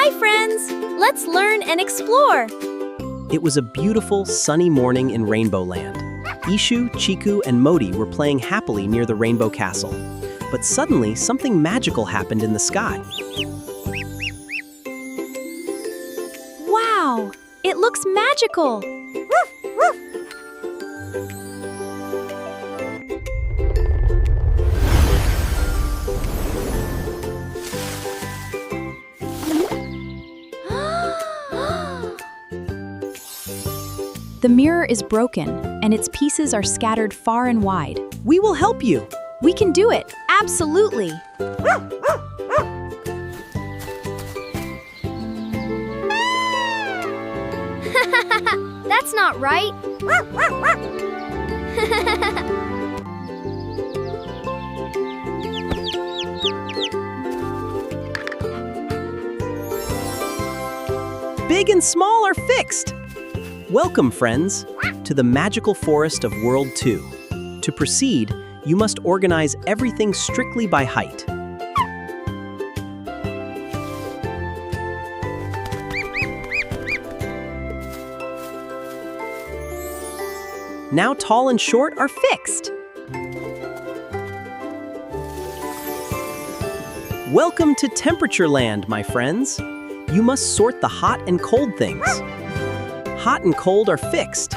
Hi, friends! Let's learn and explore. It was a beautiful, sunny morning in Rainbow Land. Eeshu, Chiku, and Moti were playing happily near the Rainbow Castle. But suddenly, something magical happened in the sky. Wow! It looks magical! The mirror is broken, and its pieces are scattered far and wide. We will help you! We can do it! Absolutely! That's not right! Big and small are fixed! Welcome, friends, to the magical forest of World 2. To proceed, you must organize everything strictly by height. Now tall and short are fixed. Welcome to Temperature Land, my friends. You must sort the hot and cold things. Hot and cold are fixed.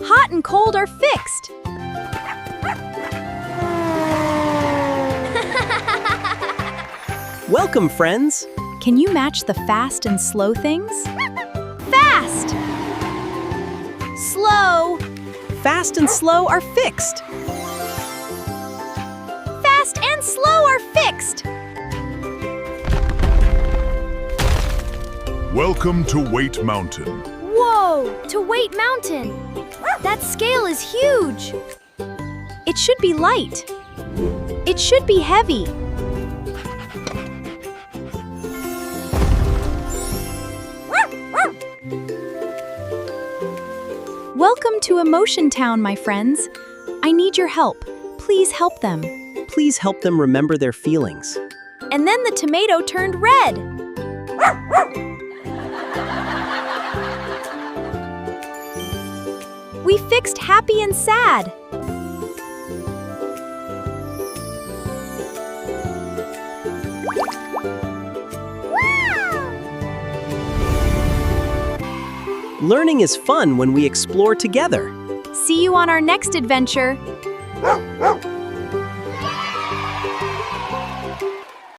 Hot and cold are fixed. Welcome, friends. Can you match the fast and slow things? Fast! Slow! Fast and slow are fixed. Fast and slow are fixed. Welcome to Weight Mountain. Whoa! To Weight Mountain! That scale is huge! It should be light. It should be heavy. Welcome to Emotion Town, my friends. I need your help. Please help them. Please help them remember their feelings. And then the tomato turned red. We fixed happy and sad. Learning is fun when we explore together. See you on our next adventure.